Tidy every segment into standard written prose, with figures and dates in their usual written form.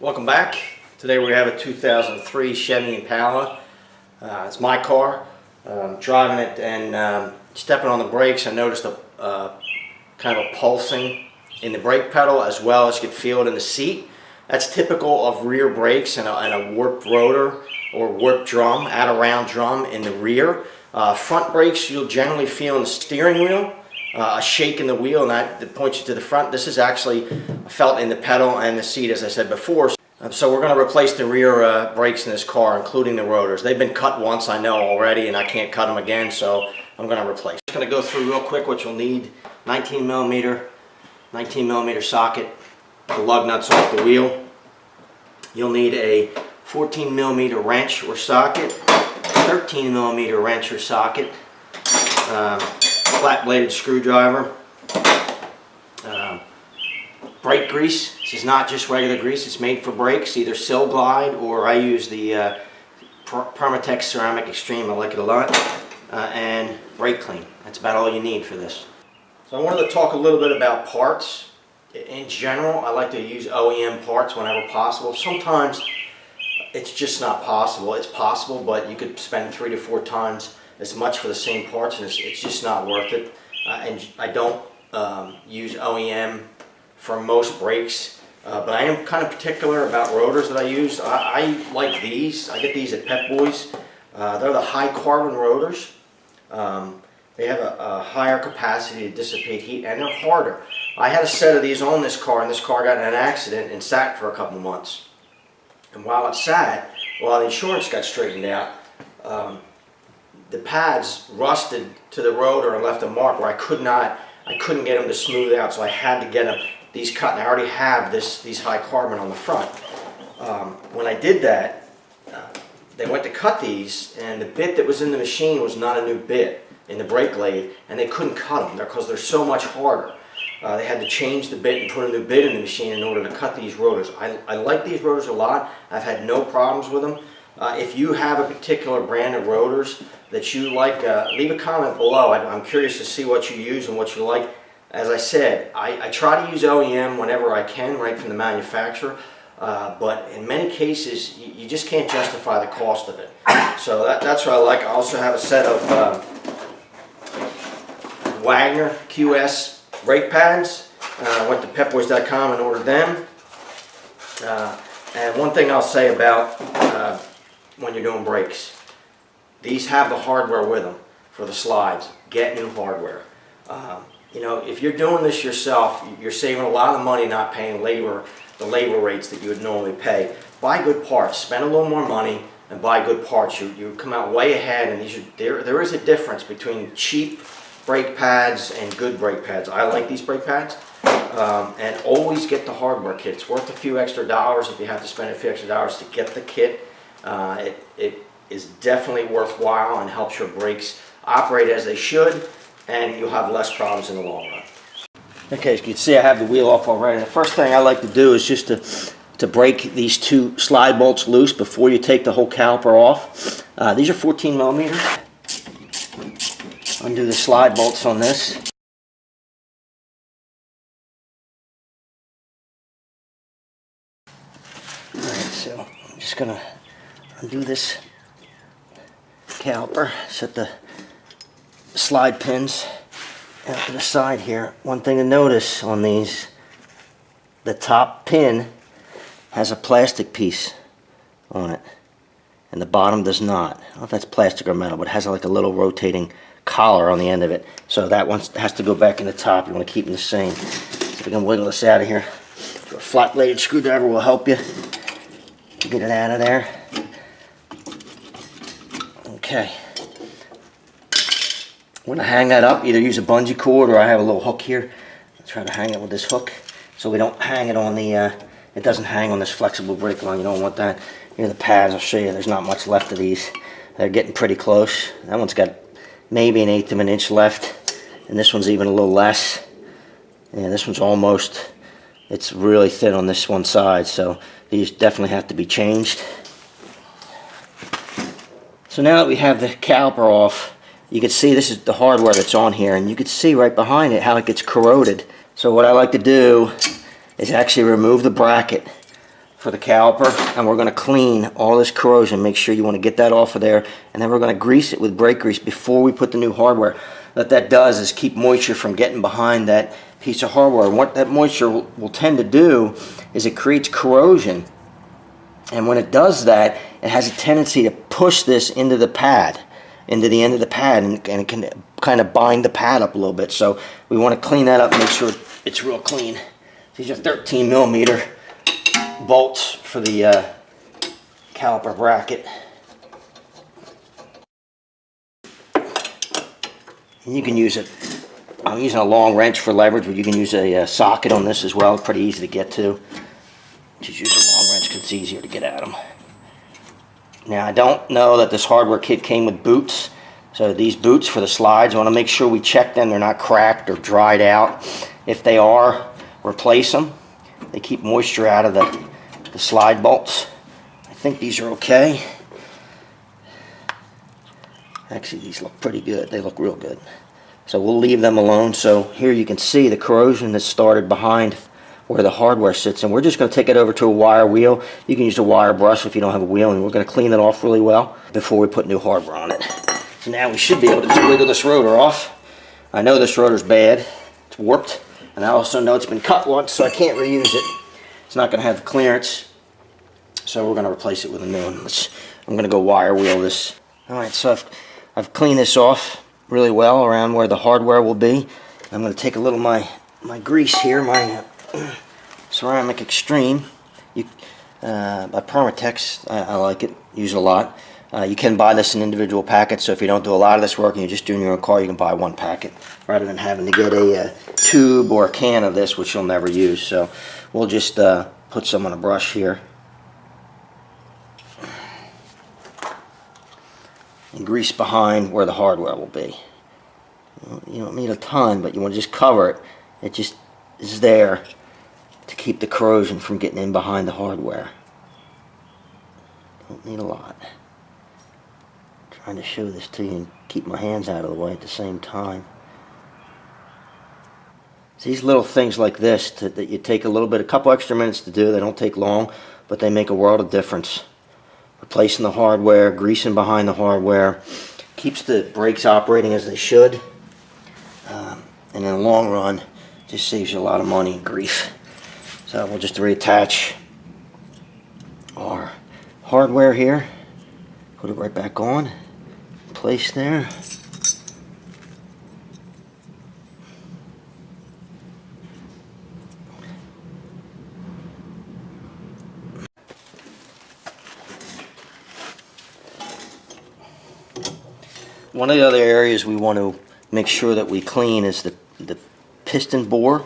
Welcome back. Today we have a 2003 Chevy Impala. It's my car. Driving it and stepping on the brakes, I noticed a kind of a pulsing in the brake pedal, as well as you could feel it in the seat. That's typical of rear brakes and a warped rotor or warped drum, add-around drum in the rear. Front brakes you'll generally feel in the steering wheel. A shake in the wheel, and that points you to the front. This is actually felt in the pedal and the seat, as I said before. So we're going to replace the rear brakes in this car, including the rotors. They've been cut once, I know already, and I can't cut them again, so I'm going to replace. I'm going to go through real quick what you'll need. 19 millimeter socket, the lug nuts off the wheel. You'll need a 14 millimeter wrench or socket, 13 millimeter wrench or socket, flat bladed screwdriver, brake grease. This is not just regular grease, it's made for brakes, either Sil Glide or I use the Permatex Ceramic Extreme, I like it a lot, and brake clean. That's about all you need for this. So I wanted to talk a little bit about parts. In general, I like to use OEM parts whenever possible. Sometimes it's just not possible. It's possible, but you could spend 3 to 4 times as much for the same parts, and it's just not worth it. And I don't use OEM for most brakes, but I am kind of particular about rotors that I use. I like these. I get these at Pep Boys. They're the high carbon rotors. They have a higher capacity to dissipate heat, and they're harder. I had a set of these on this car, and this car got in an accident and sat for a couple months. And while it sat, while the insurance got straightened out, the pads rusted to the rotor and left a mark where I couldn't get them to smooth out, so I had to get these cut, and I already have these high carbon on the front. When I did that, they went to cut these, and the bit that was in the machine was not a new bit in the brake lathe, and they couldn't cut them because they're so much harder. They had to change the bit and put a new bit in the machine in order to cut these rotors. I like these rotors a lot. I've had no problems with them. If you have a particular brand of rotors that you like, leave a comment below. I'm curious to see what you use and what you like. As I said, I try to use OEM whenever I can, right from the manufacturer, but in many cases you just can't justify the cost of it. So that's what I like. I also have a set of Wagner QS brake pads. I went to pepboys.com and ordered them. And one thing I'll say about when you're doing brakes, these have the hardware with them for the slides. Get new hardware. You know, if you're doing this yourself, you're saving a lot of money not paying the labor rates that you would normally pay. Buy good parts. Spend a little more money and buy good parts. You come out way ahead, and there is a difference between cheap brake pads and good brake pads. I like these brake pads. And always get the hardware kit. It's worth a few extra dollars if you have to spend a few extra dollars to get the kit. It is definitely worthwhile and helps your brakes operate as they should, and you'll have less problems in the long run. Okay, as you can see, I have the wheel off already. The first thing I like to do is just to break these 2 slide bolts loose before you take the whole caliper off. These are 14 millimeters. Undo the slide bolts on this. Alright, so I'm just going to undo this caliper, set the slide pins out to the side here. One thing to notice on these, the top pin has a plastic piece on it and the bottom does not. I don't know if that's plastic or metal, but it has like a little rotating collar on the end of it, so that one has to go back in the top. You want to keep them the same. So we can wiggle this out of here. So a flat bladed screwdriver will help you get it out of there. Okay. I'm going to hang that up, either use a bungee cord or I have a little hook here. I'll try to hang it with this hook so we don't hang it on the, it doesn't hang on this flexible brake line. You don't want that. Here are the pads. I'll show you. There's not much left of these. They're getting pretty close. That one's got maybe 1/8 of an inch left, and this one's even a little less. And this one's almost, it's really thin on this one side, so these definitely have to be changed. So now that we have the caliper off, you can see this is the hardware that's on here, and you can see right behind it how it gets corroded. So what I like to do is actually remove the bracket for the caliper, and we're going to clean all this corrosion. Make sure you want to get that off of there, and then we're going to grease it with brake grease before we put the new hardware. What that does is keep moisture from getting behind that piece of hardware. And what that moisture will tend to do is it creates corrosion, and when it does that, it has a tendency to push this into the pad, into the end of the pad, and it can kind of bind the pad up a little bit. So we want to clean that up, make sure it's real clean. These are 13 millimeter bolts for the caliper bracket. And you can use it. I'm using a long wrench for leverage, but you can use a socket on this as well. It's pretty easy to get to. Just use a long wrench because it's easier to get at them. Now, I don't know that this hardware kit came with boots. So these boots for the slides, I want to make sure we check them. They're not cracked or dried out. If they are, replace them. They keep moisture out of the slide bolts. I think these are okay. Actually, these look pretty good. They look real good. So we'll leave them alone. So here you can see the corrosion that started behind where the hardware sits, and we're just going to take it over to a wire wheel. You can use a wire brush if you don't have a wheel, and we're going to clean it off really well before we put new hardware on it. So now we should be able to just wiggle this rotor off. I know this rotor's bad. It's warped, and I also know it's been cut once, so I can't reuse it. It's not going to have the clearance, so we're going to replace it with a new one. I'm going to go wire wheel this. Alright, so I've cleaned this off really well around where the hardware will be. I'm going to take a little my grease here, my Ceramic Extreme by Permatex. I like it, use it a lot. You can buy this in individual packets, so if you don't do a lot of this work and you're just doing your own car, you can buy one packet rather than having to get a tube or a can of this, which you'll never use. So we'll just put some on a brush here and grease behind where the hardware will be. You don't need a ton, but you want to just cover it. It just is there to keep the corrosion from getting in behind the hardware. Don't need a lot. Trying to show this to you and keep my hands out of the way at the same time. It's these little things like this that you take a couple extra minutes to do. They don't take long, but they make a world of difference. Replacing the hardware, greasing behind the hardware, keeps the brakes operating as they should, and in the long run, just saves you a lot of money and grief. So we'll just reattach our hardware here, put it right back on, place there. One of the other areas we want to make sure that we clean is the piston bore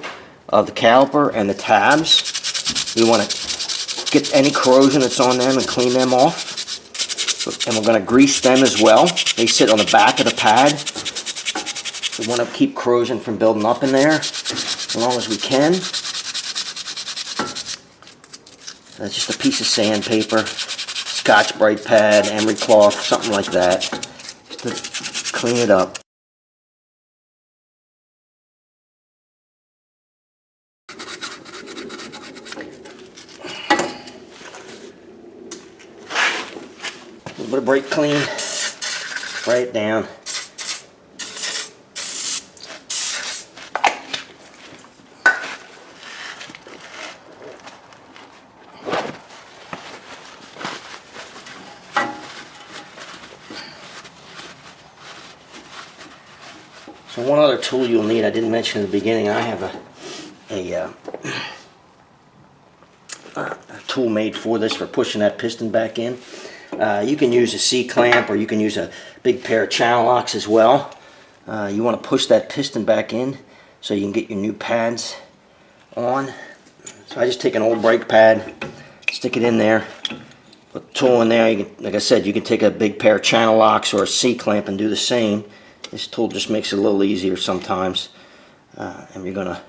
of the caliper and the tabs. We want to get any corrosion that's on them and clean them off. And we're going to grease them as well. They sit on the back of the pad. We want to keep corrosion from building up in there as long as we can. That's just a piece of sandpaper, Scotch-Brite pad, emery cloth, something like that, just to clean it up. A little bit of brake clean, spray it down. So one other tool you'll need, I didn't mention in the beginning, I have a tool made for this, for pushing that piston back in. You can use a C-clamp, or you can use a big pair of channel locks as well. You want to push that piston back in so you can get your new pads on. So I just take an old brake pad, stick it in there, put the tool in there. You can, like I said, you can take a big pair of channel locks or a C-clamp and do the same. This tool just makes it a little easier sometimes. And you're going to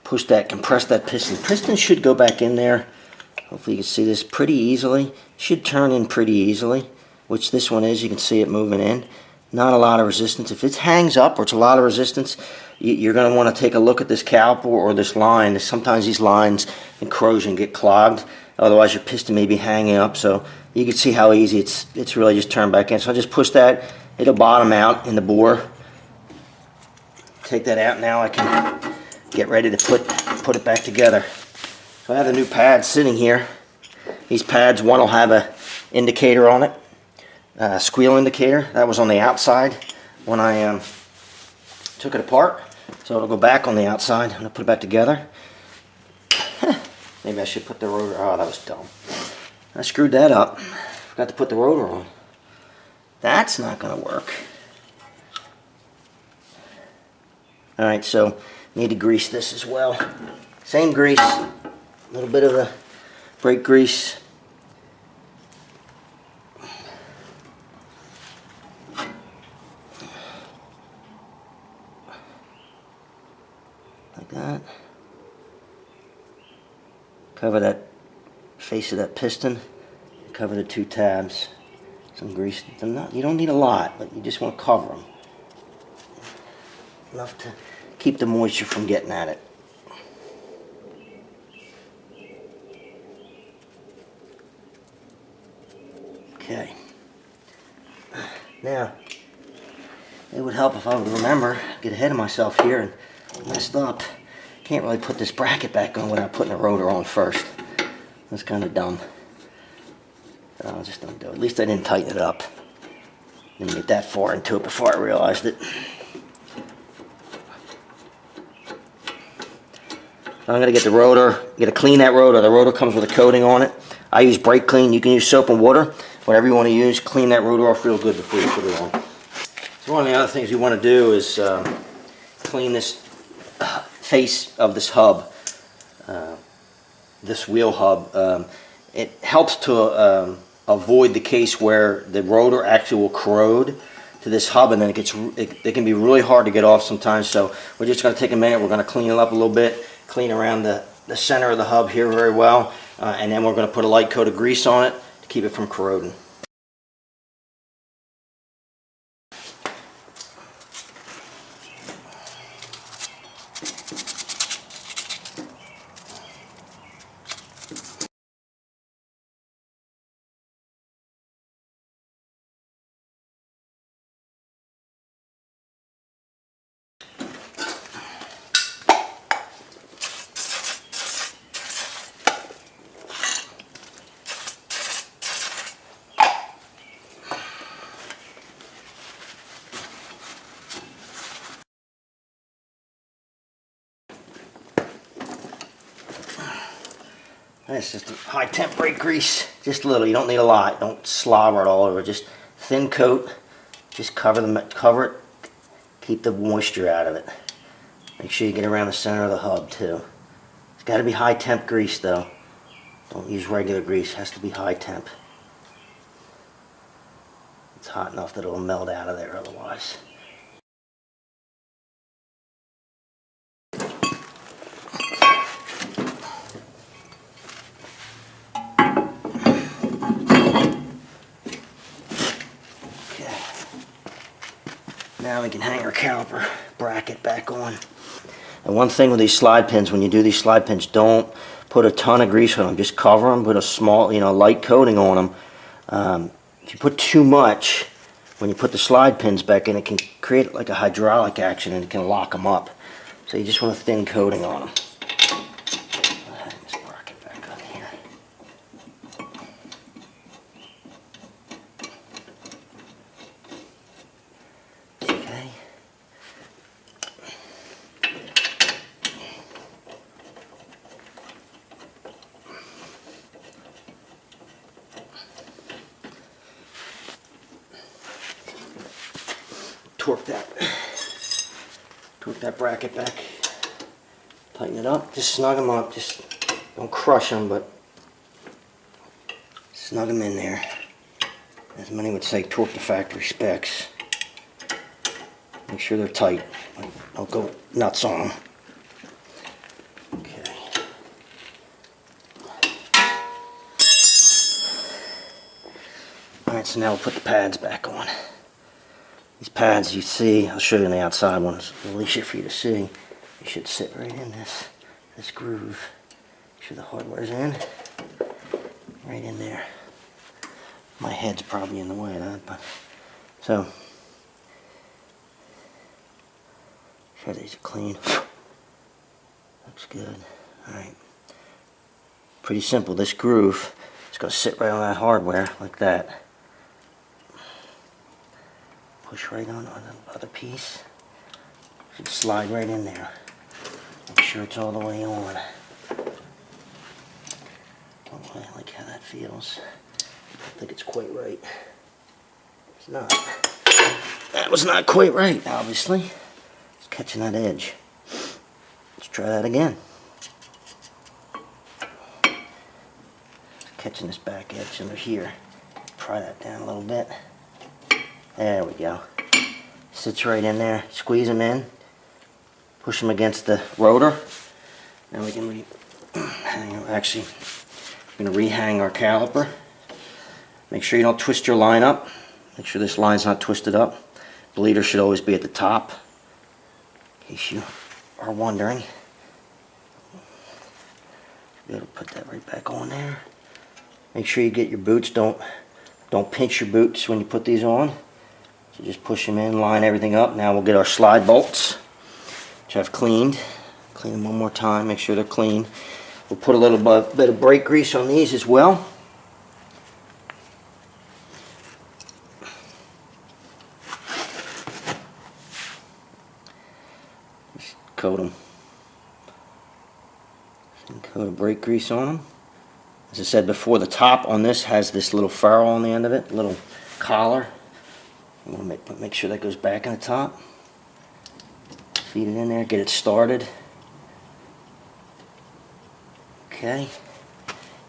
push that, compress that piston. Piston should go back in there. Hopefully you can see this pretty easily. Should turn in pretty easily, which this one is. You can see it moving in. Not a lot of resistance. If it hangs up or it's a lot of resistance, you're going to want to take a look at this caliper or this line. Sometimes these lines and corrosion get clogged, Otherwise your piston may be hanging up. So you can see how easy it's really just turned back in. So I just push that, it'll bottom out in the bore. Take that out. Now I can get ready to put it back together. So I have the new pads sitting here. These pads, one will have a indicator on it, a squeal indicator. That was on the outside when I took it apart. So it'll go back on the outside. I'm going to put it back together. Maybe I should put the rotor. Oh, that was dumb. I screwed that up. Forgot to put the rotor on. That's not going to work. Alright, so need to grease this as well. Same grease, a little bit of the brake grease. Like that. Cover that face of that piston. Cover the two tabs. Some grease. You don't need a lot, but you just want to cover them. Enough to keep the moisture from getting at it. Okay. Now, it would help if I would remember, get ahead of myself here and messed up. Can't really put this bracket back on without putting the rotor on first. That's kind of dumb. I'll just don't do it. At least I didn't tighten it up. Didn't get that far into it before I realized it. I'm going to get the rotor, to clean that rotor. The rotor comes with a coating on it. I use brake clean. You can use soap and water, whatever you want to use. Clean that rotor off real good before you put it on. So one of the other things you want to do is clean this face of this hub, this wheel hub. It helps to avoid the case where the rotor actually will corrode to this hub, and then it can be really hard to get off sometimes. So we're just going to take a minute. We're going to clean it up a little bit. Clean around the center of the hub here very well, and then we're going to put a light coat of grease on it to keep it from corroding. That's just a high temp brake grease, just a little. You don't need a lot. Don't slobber it all over. Just thin coat. Just cover it. Keep the moisture out of it. Make sure you get around the center of the hub too. It's got to be high temp grease though. Don't use regular grease. It has to be high temp. It's hot enough that it'll melt out of there otherwise. Now we can hang our caliper bracket back on. And one thing with these slide pins, when you do these slide pins, don't put a ton of grease on them. Just cover them, put a small, light coating on them. If you put too much, when you put the slide pins back in, it can create like a hydraulic action and it can lock them up. So you just want a thin coating on them. Hang this bracket back on here. Okay. Torque that bracket back, tighten it up, just snug them up, just don't crush them, but snug them in there. As many would say, torque the factory specs. Make sure they're tight. Don't go nuts on them. Okay. Alright, so now we'll put the pads back on. These pads you see, I'll show you on the outside one, it's a little easier for you to see. You should sit right in this groove. Make sure the hardware's in. right in there. My head's probably in the way of that, but so sure these are clean. Looks good. Alright. Pretty simple. This groove is going to sit right on that hardware like that. Push right on the other piece. Should slide right in there. Make sure it's all the way on. Oh, I like how that feels. I don't think it's quite right. It's not. That was not quite right, obviously. It's catching that edge. Let's try that again. Catching this back edge under here. Pry that down a little bit. There we go. Sits right in there. Squeeze them in. Push them against the rotor. Now we can actually, we're going to rehang our caliper. Make sure you don't twist your line up. Make sure this line's not twisted up. Bleeder should always be at the top, in case you are wondering. Be able to put that right back on there. Make sure you get your boots. Don't pinch your boots when you put these on. So just push them in, line everything up. Now we'll get our slide bolts, which I've cleaned. Clean them one more time. Make sure they're clean. We'll put a little bit of brake grease on these as well. Just coat them. Coat of brake grease on them. As I said before, the top on this has this little ferrule on the end of it, little collar. I'm going to make sure that goes back in the top. Feed it in there, get it started. Okay.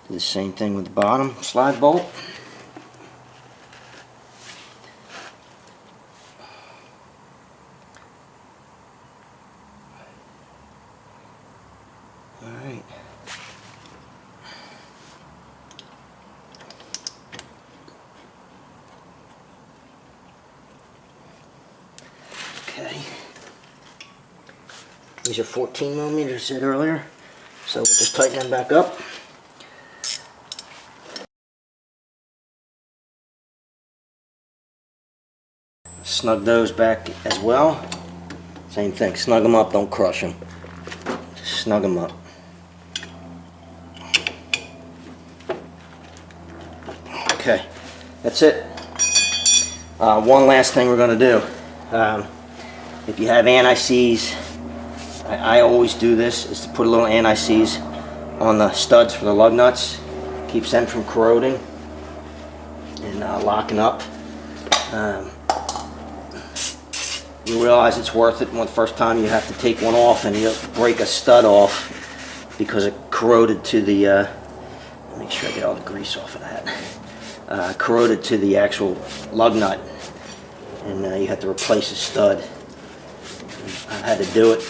Do the same thing with the bottom slide bolt. Alright. Okay. These are 14 millimeters, I said earlier. So we'll just tighten them back up. Snug those back as well. Same thing, snug them up, don't crush them. Just snug them up. Okay, that's it. One last thing we're going to do. If you have anti-seize, I always do this, is to put a little anti-seize on the studs for the lug nuts. Keeps them from corroding and locking up. You realize it's worth it when the first time you have to take one off and you break a stud off because it corroded to the, make sure I get all the grease off of that, corroded to the actual lug nut, and you have to replace a stud. I've had to do it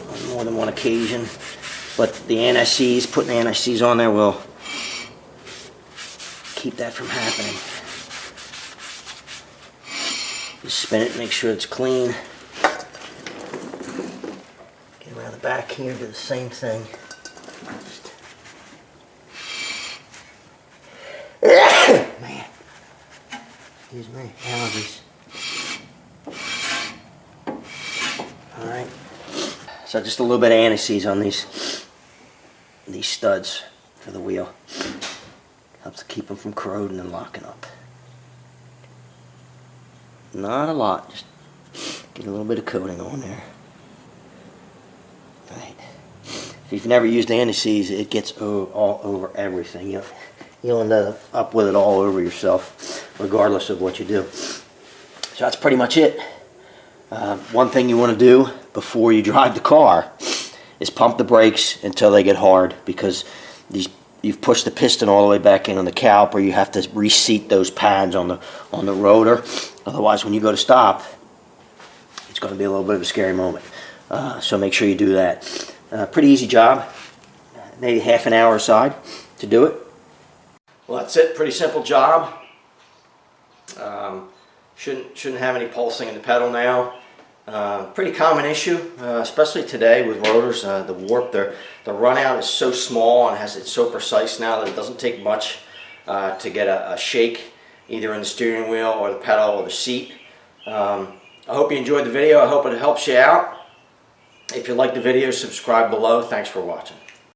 on more than one occasion, but the anti-seize, putting the anti-seize on there will keep that from happening. Just spin it, make sure it's clean. Get around the back here, do the same thing. Man, excuse me, allergies. Alright, so just a little bit of anti-seize on these studs for the wheel. Helps to keep them from corroding and locking up. Not a lot, just get a little bit of coating on there. Right. If you've never used anti-seize, it gets all over everything. You'll end up with it all over yourself, regardless of what you do. So that's pretty much it. One thing you want to do before you drive the car is pump the brakes until they get hard, because you've pushed the piston all the way back in on the caliper. You have to reseat those pads on the rotor. Otherwise, when you go to stop, it's going to be a little bit of a scary moment. So make sure you do that. Pretty easy job. Maybe half an hour aside to do it. Well, that's it. Pretty simple job. Shouldn't have any pulsing in the pedal now. Pretty common issue, especially today with rotors. The warp, the run out is so small and it's so precise now that it doesn't take much to get a shake either in the steering wheel or the pedal or the seat. I hope you enjoyed the video. I hope it helps you out. If you like the video, subscribe below. Thanks for watching.